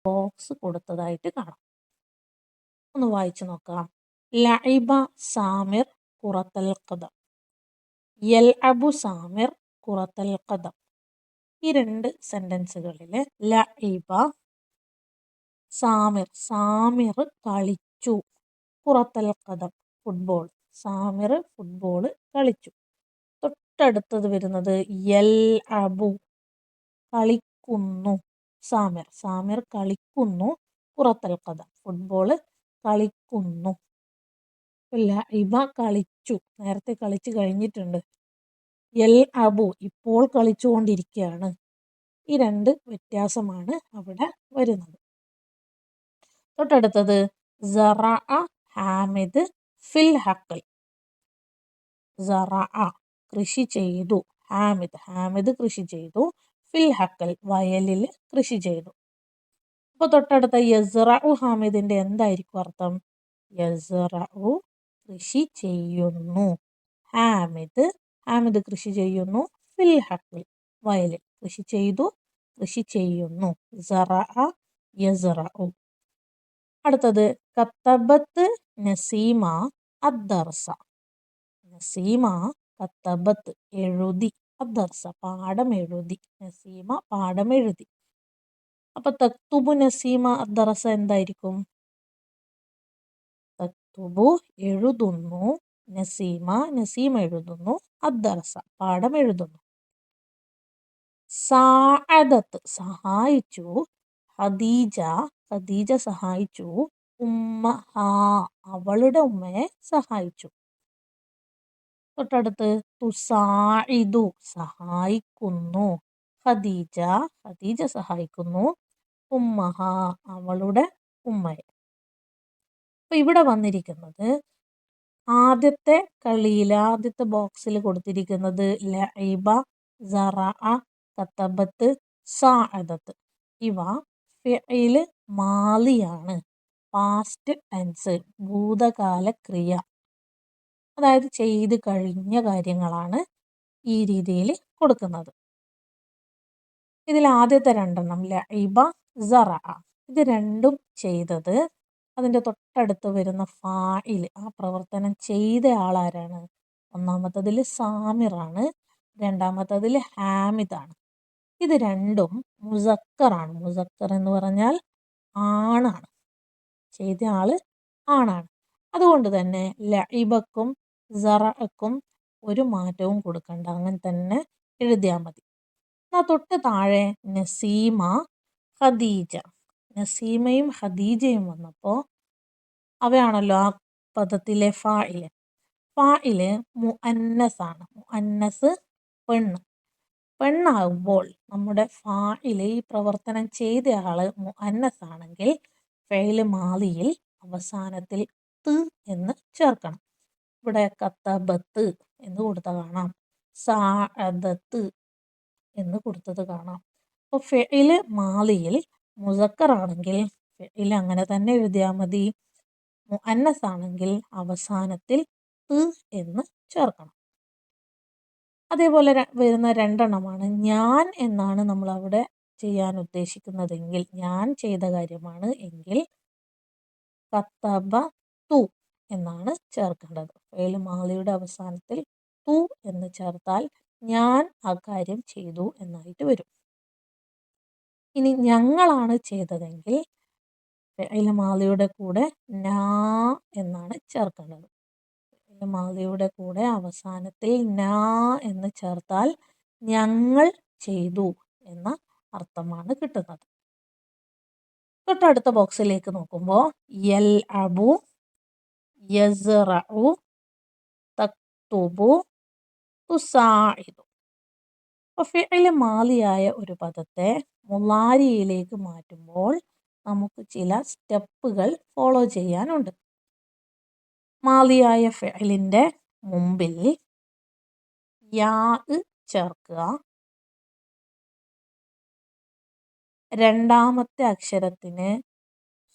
Box കൊടുത്തതായിട്ട് കാണാം. ഒന്ന് വായിച്ചു നോക്കാം. ലഇബ സാമിർ കുറത്തൽ ഖദം. യൽഅബു സാമിർ കുറത്തൽ ഖദം. ഈ രണ്ട് സെന്റൻസുകളിൽ ലഇബ സാമിർ കളിച്ചു, കുറത്തൽ ഖദം ഫുട്ബോൾ, സാമിർ ഫുട്ബോൾ കളിച്ചു. തൊട്ടടുത്തത് വരുന്നത് യൽഅബു കളിക്കുന്നു, സാമിർ കളിക്കുന്നു, കുറത്തൽ ഖദം ഫുട്ബോൾ കളിക്കുന്നു. ലഇബ കളിച്ചു, നേരത്തെ കളിച്ചു കഴിഞ്ഞിട്ടുണ്ട്. യൽഅബു ഇപ്പോൾ കളിച്ചുകൊണ്ടിരിക്കുകയാണ്. ഈ രണ്ട് വ്യത്യാസമാണ് അവിടെ വരുന്നത്. തൊട്ടടുത്തത് സറഅ ഹാമിദ് ഫിൽ ഹഖൽ. സറഅ കൃഷി ചെയ്തു, ഹാമിദ് കൃഷി ചെയ്തു, ഫിൽ ഹഖൽ വയലിൽ കൃഷി ചെയ്തു. അപ്പോൾ തൊട്ടടുത്ത യസ്റഉ ഹാമിദിന്റെ എന്തായിരിക്കും അർത്ഥം? യസ്റഉ കൃഷി ചെയ്യുന്നു, ഹാമിദ് കൃഷി ചെയ്യുന്നു, ഫിൽ ഹഖൽ വയലിൽ കൃഷി ചെയ്തു, കൃഷി ചെയ്യുന്നു. സറഅ യസ്റഉ. അടുത്തത് കത്തബത്ത് നസീമ അദ്ദർസ. നസീമ കത്തബത്ത് എഴുതി, അദ്ദർസ പാഠം എഴുതി, നസീമ പാഠം എഴുതി. അപ്പൊ തക്തുബു നസീമ അദ്ദർസ എന്തായിരിക്കും? തക്തുബു എഴുതുന്നു, നസീമ എഴുതുന്നു, അദ്ദർസ പാഠം എഴുതുന്നു. സാഅദത്ത് സഹായിച്ചു, ഖദീജ സഹായിച്ചു, ഉമ്മഹ അവളുടെ ഉമ്മയെ സഹായിച്ചു. തൊട്ടടുത്ത് തുസാഇദു സഹായിക്കുന്നു, ഖദീജ സഹായിക്കുന്നു, ഉമ്മഹ അവളുടെ ഉമ്മയെ. അപ്പൊ ഇവിടെ വന്നിരിക്കുന്നത് ആദ്യത്തെ ബോക്സിൽ കൊടുത്തിരിക്കുന്നത് ലഇബ, സറഅ, കതബത്ത്, സാഅദത്ത്. ഇവ ഫിഇൽ മാലിയാണ്, പാസ്റ്റ് ടെൻസ്, ഭൂതകാല ക്രിയ, അതായത് ചെയ്ത് കഴിഞ്ഞ കാര്യങ്ങളാണ് ഈ രീതിയിൽ കൊടുക്കുന്നത്. ഇതിൽ ആദ്യത്തെ രണ്ടെണ്ണം ലഇബ, സറഅ, ഇത് രണ്ടും ചെയ്തത് അതിൻ്റെ തൊട്ടടുത്ത് വരുന്ന ഫാഇൽ, ആ പ്രവർത്തനം ചെയ്ത ആളാരാണ്? ഒന്നാമത്തതിൽ സാമിറാണ്, രണ്ടാമത്തതിൽ ഹാമിദാണ്. ഇത് രണ്ടും മുസക്കറാണ്. മുസക്കർ എന്ന് പറഞ്ഞാൽ ആണാണ്, ചെയ്ത ആള് ആണാണ്. അതുകൊണ്ട് തന്നെ ലഇബക്കും സറഅക്കും ഒരു മാറ്റവും കൊടുക്കണ്ട, അങ്ങനെ തന്നെ എഴുതിയാൽ മതി. എന്നാൽ തൊട്ട് താഴെ നസീമ, ഖദീജ, നസീമയും ഖദീജയും വന്നപ്പോൾ അവയാണല്ലോ ആ പദത്തിലെ ഫാഇല് മുഅന്നസാണ്. മുഅന്നസ് പെണ്ണാകുമ്പോൾ നമ്മുടെ ഫാഇല്, ഈ പ്രവർത്തനം ചെയ്ത ആള് മുഅന്നസ് ആണെങ്കിൽ ഫെയിൽ മാലിയിൽ അവസാനത്തിൽ ത് എന്ന് ചേർക്കണം. ഇവിടെ കത്തബത്ത് എന്ന് കൊടുത്ത കാണാം, സാഅദത്ത് എന്ന് കൊടുത്തത് കാണാം. അപ്പോൾ ഫെയില് മാലിയിൽ മുസക്കർ ആണെങ്കിൽ ഫെയിൽ അങ്ങനെ തന്നെ എഴുതിയാൽ മതി. മുഅന്നസ് ആണെങ്കിൽ അവസാനത്തിൽ ത് എന്ന് ചേർക്കണം. അതേപോലെ വരുന്ന രണ്ടെണ്ണമാണ് ഞാൻ എന്നാണ് നമ്മൾ അവിടെ ചെയ്യാൻ ഉദ്ദേശിക്കുന്നതെങ്കിൽ, ഞാൻ ചെയ്ത കാര്യമാണ് എങ്കിൽ കത്തബ തു എന്നാണ് ചേർക്കേണ്ടത്. ഫെയിൽ മാലിയുടെ അവസാനത്തിൽ തു എന്ന് ചേർത്താൽ ഞാൻ ആ കാര്യം ചെയ്തു എന്നായിട്ട് വരും. ഇനി ഞങ്ങളാണ് ചെയ്തതെങ്കിൽ ഫെയിൽ മാലിയുടെ കൂടെ നാ എന്നാണ് ചേർക്കേണ്ടത്. ഫെയിൽ മാലിയുടെ കൂടെ അവസാനത്തിൽ നാ എന്ന് ചേർത്താൽ ഞങ്ങൾ ചെയ്തു എന്ന അർത്ഥമാണ് കിട്ടുന്നത്. തൊട്ടടുത്ത ബോക്സിലേക്ക് നോക്കുമ്പോൾ യൽഅബു, യസ്റഉ, തക്തുബു, തുസാഇദു. ഫിഇൽ മാലിയായ ഒരു പദത്തെ മുളാരിയിലേക്ക് മാറ്റുമ്പോൾ നമുക്ക് ചില സ്റ്റെപ്പുകൾ ഫോളോ ചെയ്യാനുണ്ട്. മാലിയായ ഫിഇലിന്റെ മുമ്പിൽ യാ ചേർക്കുക, രണ്ടാമത്തെ അക്ഷരത്തിന്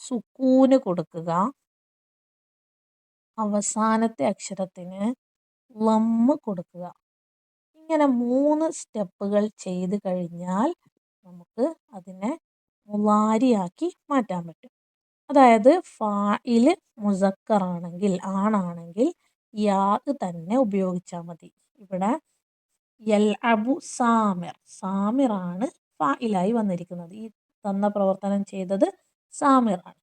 സുക്കൂന് കൊടുക്കുക, അവസാനത്തെ അക്ഷരത്തിന് ലമ്മ് കൊടുക്കുക. ഇങ്ങനെ 3 സ്റ്റെപ്പുകൾ ചെയ്ത് കഴിഞ്ഞാൽ നമുക്ക് അതിനെ മുളാരിയാക്കി മാറ്റാൻ പറ്റും. അതായത് ഫാഇൽ മുസക്കറാണെങ്കിൽ ആണാണെങ്കിൽ യാ തന്നെ ഉപയോഗിച്ചാൽ മതി. ഇവിടെ യൽഅബു സാമിർ, സാമിറാണ് ഫാഇലായി വന്നിരിക്കുന്നത്. ഈ തന്ന പ്രവർത്തനം ചെയ്തത് സാമിറാണ്.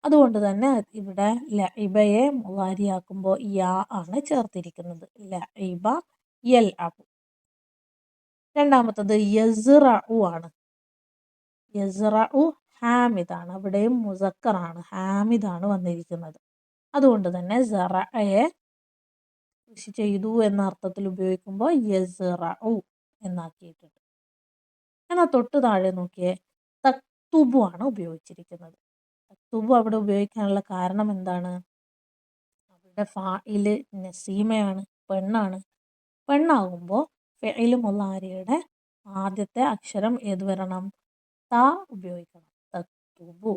അതുകൊണ്ട് തന്നെ ഇവിടെ ലഇബയെ മുളാരിയാക്കുമ്പോൾ യാ ആണ് ചേർത്തിരിക്കുന്നത്. ലഇബ യൽഅബു. രണ്ടാമത്തത് യസ്റഉ ആണ്. യസ്റഉ ഹാമിദാണ്. അവിടെയും മുസക്കറാണ്, ഹാമിദാണ് വന്നിരിക്കുന്നത്. അതുകൊണ്ട് തന്നെ സറഅയെ കൃഷി ചെയ്തു എന്ന അർത്ഥത്തിൽ ഉപയോഗിക്കുമ്പോൾ യസ്റഉ എന്നാക്കിയിട്ടുണ്ട്. എന്നാൽ തൊട്ട് താഴെ നോക്കിയേ, തക്തുബു ആണ് ഉപയോഗിച്ചിരിക്കുന്നത്. തക്തുബു അവിടെ ഉപയോഗിക്കാനുള്ള കാരണം എന്താണ്? അവിടെ ഫാഇല് നസീമയാണ്, പെണ്ണാണ്. പെണ്ണാകുമ്പോൾ ഫിഇൽ മുളാരിയുടെ ആദ്യത്തെ അക്ഷരം ഏത് വരണം? ത ഉപയോഗിക്കണം. തക്തുബു.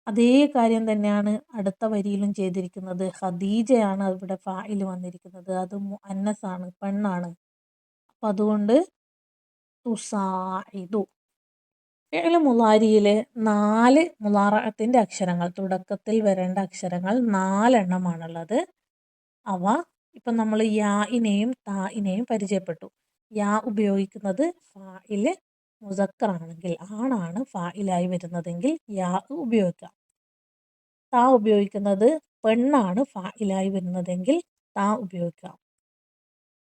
അതേ കാര്യം തന്നെയാണ് അടുത്ത വരിയിലും ചെയ്തിരിക്കുന്നത്. ഖദീജയാണ് ഇവിടെ ഫാഇൽ വന്നിരിക്കുന്നത്. അത് മുഅന്നസാണ്, പെണ്ണാണ്. അപ്പം അതുകൊണ്ട് തുസാഇദു. ഫിഇൽ മുളാരിയിലെ 4 മുളാറഅത്തിന്റെ അക്ഷരങ്ങൾ, തുടക്കത്തിൽ വരേണ്ട അക്ഷരങ്ങൾ 4 എണ്ണമാണുള്ളത്. അവ ഇപ്പം നമ്മൾ യാഇനെയും താഇനെയും പരിചയപ്പെട്ടു. യാ ഉപയോഗിക്കുന്നത് ഫാഇൽ മുസക്കറാണെങ്കിൽ, ആണാണ് ഫാഇലായി വരുന്നതെങ്കിൽ യാ ഉപയോഗിക്കാം. താ ഉപയോഗിക്കുന്നത് പെണ്ണാണ് ഫാഇലായി വരുന്നതെങ്കിൽ താ ഉപയോഗിക്കാം.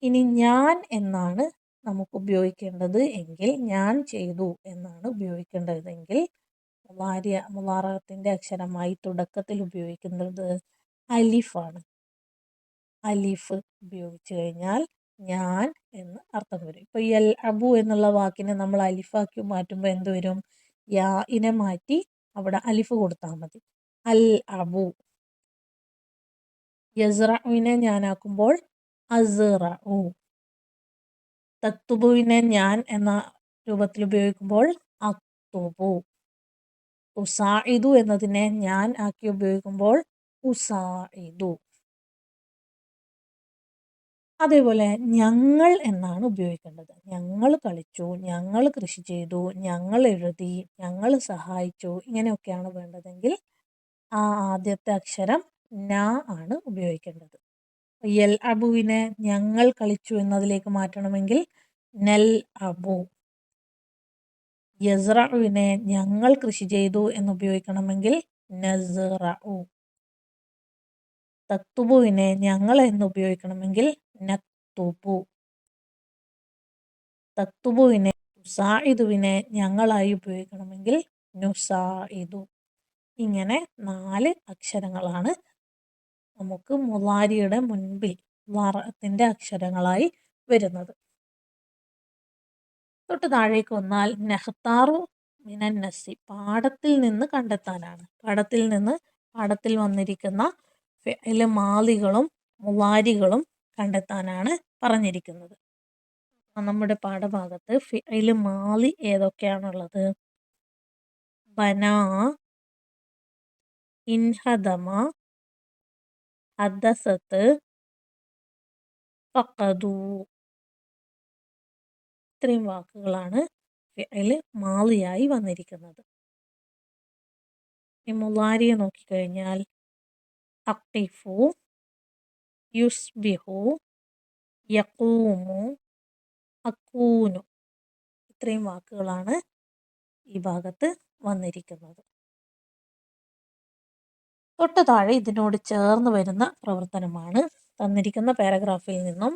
ഇനി ഞാൻ എന്നാണ് നമുക്ക് ഉപയോഗിക്കേണ്ടത് എങ്കിൽ, ഞാൻ ചെയ്തു എന്നാണ് ഉപയോഗിക്കേണ്ടതെങ്കിൽ മുളാറഅത്തിന്റെ അക്ഷരമായി തുടക്കത്തിൽ ഉപയോഗിക്കുന്നത് അലിഫാണ്. അലിഫ് ഉപയോഗിച്ചു കഴിഞ്ഞാൽ ഞാൻ എന്ന് അർത്ഥം വരും. ഇപ്പൊ യൽഅബു എന്നുള്ള വാക്കിനെ നമ്മൾ അലിഫാക്കി മാറ്റുമ്പോൾ എന്ത് വരും? യാഇനെ മാറ്റി അവിടെ അലിഫ് കൊടുത്താൽ മതി. അൽ അബു. യസ്റഉവിനെ ഞാനാക്കുമ്പോൾ അസ്റഉ. തക്തുബുവിനെ ഞാൻ എന്ന രൂപത്തിൽ ഉപയോഗിക്കുമ്പോൾ അക്തുബു. ഉസാഇദു എന്നതിനെ ഞാൻ ആക്കി ഉപയോഗിക്കുമ്പോൾ ഉസാഇദു. അതേപോലെ ഞങ്ങൾ എന്നാണ് ഉപയോഗിക്കേണ്ടത്. ഞങ്ങൾ കളിച്ചു, ഞങ്ങൾ കൃഷി ചെയ്തു, ഞങ്ങൾ എഴുതി, ഞങ്ങൾ സഹായിച്ചു, ഇങ്ങനെയൊക്കെയാണ് വേണ്ടതെങ്കിൽ ആ ആദ്യത്തെ അക്ഷരം ന ആണ് ഉപയോഗിക്കേണ്ടത്. യൽ അബുവിനെ ഞങ്ങൾ കളിച്ചു എന്നതിലേക്ക് മാറ്റണമെങ്കിൽ നൽ അബു. യസ്റഉവിനെ ഞങ്ങൾ കൃഷി ചെയ്തു എന്ന് ഉപയോഗിക്കണമെങ്കിൽ നസ്റഉ. തക്തുബുവിനെ ഞങ്ങൾ എന്ന് ഉപയോഗിക്കണമെങ്കിൽ നക്തുബു. തക്തുബുവിനെ തുസാഇദുവിനെ ഞങ്ങളായി ഉപയോഗിക്കണമെങ്കിൽ നുസാഇദു. ഇങ്ങനെ 4 അക്ഷരങ്ങളാണ് നമുക്ക് മുളാരിയുടെ മുൻപിൽ മുളാറഅത്തിന്റെ അക്ഷരങ്ങളായി വരുന്നത്. തൊട്ട് താഴേക്ക് വന്നാൽ നഖ്താറു മിനൻ നസി, പാഠത്തിൽ നിന്ന് കണ്ടെത്താനാണ്. പാഠത്തിൽ വന്നിരിക്കുന്ന ഫിഇൽ മാലികളും മുളാരികളും കണ്ടെത്താനാണ് പറഞ്ഞിരിക്കുന്നത്. നമ്മുടെ പാഠഭാഗത്ത് ഫിഇൽ മാലി ഏതൊക്കെയാണുള്ളത്? ബനാ, ഇൻഹദമ, ഹദ്ദസത്ത്, ഫഖദു. ഇത്രയും വാക്കുകളാണ് ഫിഇൽ മാലിയായി വന്നിരിക്കുന്നത്. ഈ മുളാരിയെ നോക്കിക്കഴിഞ്ഞാൽ അഖിഫു, യുസ്ബിഹു, യഖൂമു, അക്കൂനു. ഇത്രയും വാക്കുകളാണ് ഈ ഭാഗത്ത് വന്നിരിക്കുന്നത്. തൊട്ട് താഴെ ഇതിനോട് ചേർന്ന് വരുന്ന പ്രവർത്തനമാണ് തന്നിരിക്കുന്ന പാരഗ്രാഫിൽ നിന്നും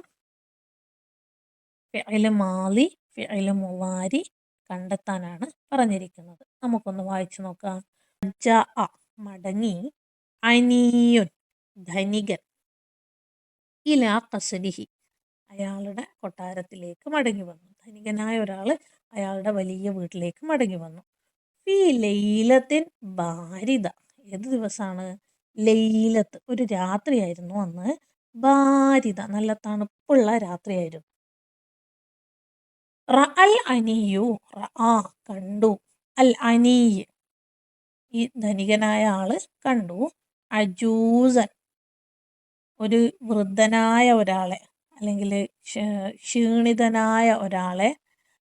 ഫിഇൽ മാലി, ഫിഇൽ മുളാരി കണ്ടെത്താനാണ് പറഞ്ഞിരിക്കുന്നത്. നമുക്കൊന്ന് വായിച്ചു നോക്കാം. ജഅ മടങ്ങി, അനീയുൻ ധനികൻ, ഇലാ ഖസ്രിഹി അയാളുടെ കൊട്ടാരത്തിലേക്ക് മടങ്ങി വന്നു. ധനികനായ ഒരാൾ അയാളുടെ വലിയ വീട്ടിലേക്ക് മടങ്ങി വന്നു. ഫീ ലൈലത്തിൻ ബാരിദ, ഏത് ദിവസമാണ്? ലൈലത്ത്, ഒരു രാത്രിയായിരുന്നു അന്ന്. ബാരിദ, നല്ല തണുപ്പുള്ള രാത്രിയായിരുന്നു. റഅൽ അനിയു, റഅ കണ്ടു, അൽ അനീയ് ഈ ധനികനായ ആള് കണ്ടു, അജൂസൻ ഒരു വൃദ്ധനായ ഒരാളെ അല്ലെങ്കിൽ ക്ഷീണിതനായ ഒരാളെ,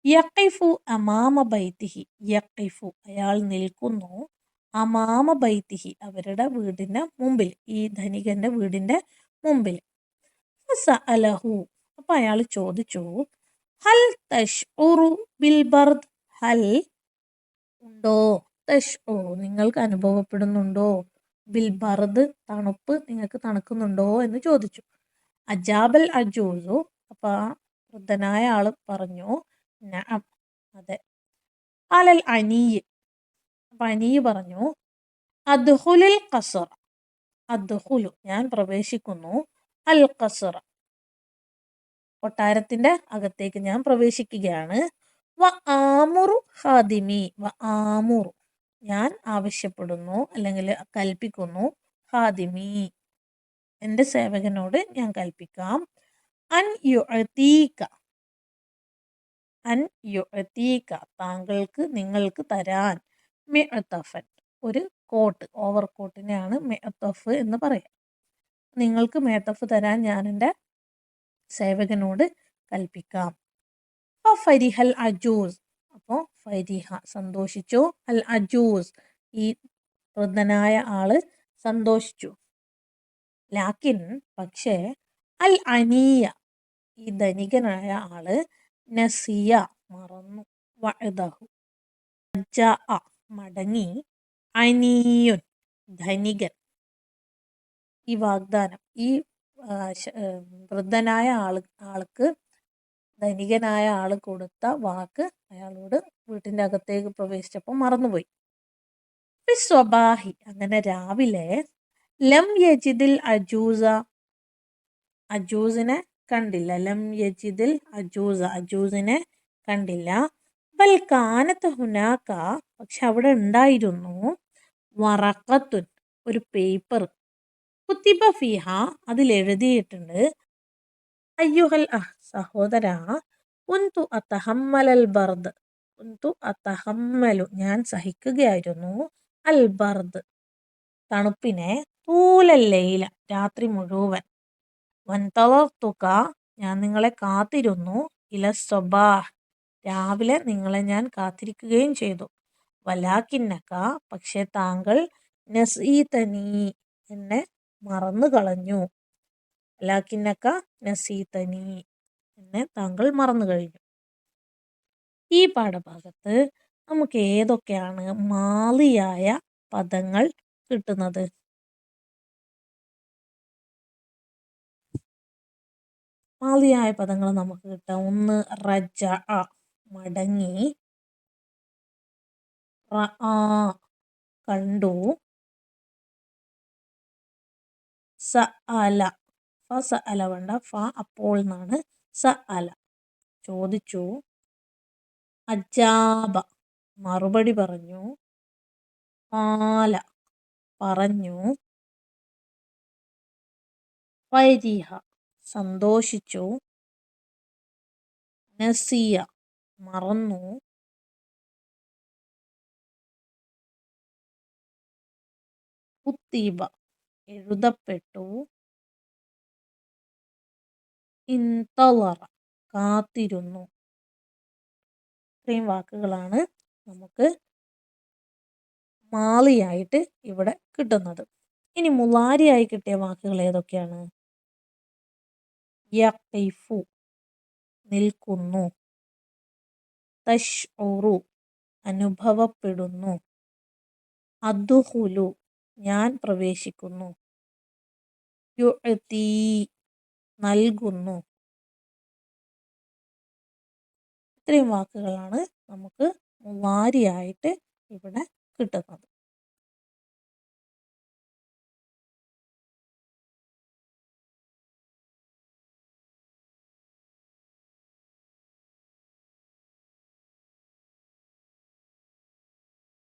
യഖിഫു അമാമ ബൈത്തിഹി. യഖിഫു അയാൾ നിൽക്കുന്നു. അമാമ ബൈത്തിഹി അവരുടെ വീടിന്റെ മുമ്പിൽ, ഈ ധനികന്റെ വീടിന്റെ മുമ്പിൽ. ഫസഅലഹു അപ്പൊ അയാൾ ചോദിച്ചു, ഹൽ തഷ്ഉറു ബിൽ ബർദ്. ഹൽ ഉണ്ടോ, തഷ്ഉറു നിങ്ങൾക്ക് അനുഭവപ്പെടുന്നുണ്ടോ, ബിൽ ബർദ് തണുപ്പ് നിങ്ങൾക്ക് തണുക്കുന്നുണ്ടോ എന്ന് ചോദിച്ചു. അജാബൽ അജൂസു അപ്പൊ ആ വൃദ്ധനായ ആള് പറഞ്ഞു, നഅം അതെ. അലൽ അനീയ് അപ്പൊ അനീയ് പറഞ്ഞു, അദ്ഖുലുൽ ഖസറ. അദ്ഖുലു ഞാൻ പ്രവേശിക്കുന്നു, അൽ ഖസറ കൊട്ടാരത്തിന്റെ അകത്തേക്ക് ഞാൻ പ്രവേശിക്കുകയാണ്. വ ആമുറു ഖാദിമി. വ ആമുറു ഞാൻ ആവശ്യപ്പെടുന്നു അല്ലെങ്കിൽ കൽപ്പിക്കുന്നു, ഖാദിമി എന്റെ സേവകനോട് ഞാൻ കൽപ്പിക്കാം, അൻ യുഅതീക. അൻ യുഅതീക താങ്കൾക്ക് നിങ്ങൾക്ക് തരാൻ, മിഅ്തഫൻ ഒരു കോട്ട്, ഓവർ കോട്ടിനെയാണ് മിഅ്തഫ് എന്ന് പറയാം. നിങ്ങൾക്ക് മേത്തഫ് തരാൻ ഞാൻ എൻ്റെ സേവകനോട് കൽപ്പിക്കാം. ഫരിഹൽ അജൂസ് അപ്പോൾ ഫരിഹ സന്തോഷിച്ചു, അൽ അജൂസ് ഈ വൃദ്ധനായ ആള് സന്തോഷിച്ചു. ലാക്കിൻ പക്ഷേ, അൽ അനീയ ഈ ധനികനായ ആള്, നസിയ മറന്നു, വഅദഹു ജാഅ മടങ്ങി, അനീയുൻ ധനികൻ ഈ വാഗ്ദാനം, ഈ വൃദ്ധനായ ആൾക്ക് ധനികനായ ആള് കൊടുത്ത വാക്ക് അയാളോട് വീട്ടിന്റെ അകത്തേക്ക് പ്രവേശിച്ചപ്പോൾ മറന്നുപോയി. സ്വബാഹി അങ്ങനെ രാവിലെ, ലം യജിദിൽ അജൂസ അജൂസിനെ കണ്ടില്ല. ലം യജിദിൽ അജൂസ അജൂസിനെ കണ്ടില്ല. ബൽ കാനത്ത് ഹുനാക പക്ഷെ അവിടെ ഉണ്ടായിരുന്നു, വറഖത്തുൻ ഒരു പേപ്പർ, കുത്തിബ ഫിഹ അതിൽ എഴുതിയിട്ടുണ്ട്, അയ്യുഹൽ സഹോദരാ, കുന്തു അതഹമ്മലൽ ബർദ്. കുന്തു അതഹമ്മലു ഞാൻ സഹിക്കുകയായിരുന്നു, അൽ ബർദ് തണുപ്പിനെ, തൂലൽ ലൈല രാത്രി മുഴുവൻ, വൻതളർത്തുക ഞാൻ നിങ്ങളെ കാത്തിരുന്നു, ഇല സ്വബാഹ് രാവിലെ നിങ്ങളെ ഞാൻ കാത്തിരിക്കുകയും ചെയ്തു, വലാക്കിന്നക പക്ഷെ താങ്കൾ, നസീതനി എന്നെ മറന്നു കളഞ്ഞു, വലാക്കിന്നക നസീതനി എന്നെ താങ്കൾ മറന്നു കഴിഞ്ഞു. ഈ പാഠഭാഗത്ത് നമുക്ക് ഏതൊക്കെയാണ് മാളിയായ പദങ്ങൾ കിട്ടുന്നത്? മാളിയായ പദങ്ങൾ നമുക്ക് കിട്ടാം. ഒന്ന് റജഅ മടങ്ങി, റആ കണ്ടു, സഅല ഫസഅല വേണ്ട, ഫ അപ്പോൾ എന്നാണ്, സഅല ചോദിച്ചു, അജാബ മറുപടി പറഞ്ഞു, ഖാല പറഞ്ഞു, ഫരിഹ സന്തോഷിച്ചു, നസിയ മറന്നു, കുത്തിബ എഴുതപ്പെട്ടു, ഇൻതളറ കാത്തിരുന്നു. ഇത്രയും വാക്കുകളാണ് നമുക്ക് മാളിയായിട്ട് ഇവിടെ കിട്ടുന്നത്. ഇനി മുളാരിയായി കിട്ടിയ വാക്കുകൾ ഏതൊക്കെയാണ്? യഖിഫു നിൽക്കുന്നു, തഷ്ഉറു അനുഭവപ്പെടുന്നു, അദ്ഖുലു ഞാൻ പ്രവേശിക്കുന്നു, യുഅതി നൽകുന്നു. ഇത്രയും വാക്കുകളാണ് നമുക്ക് മുളാരിയായിട്ട് ഇവിടെ കിട്ടുന്നത്.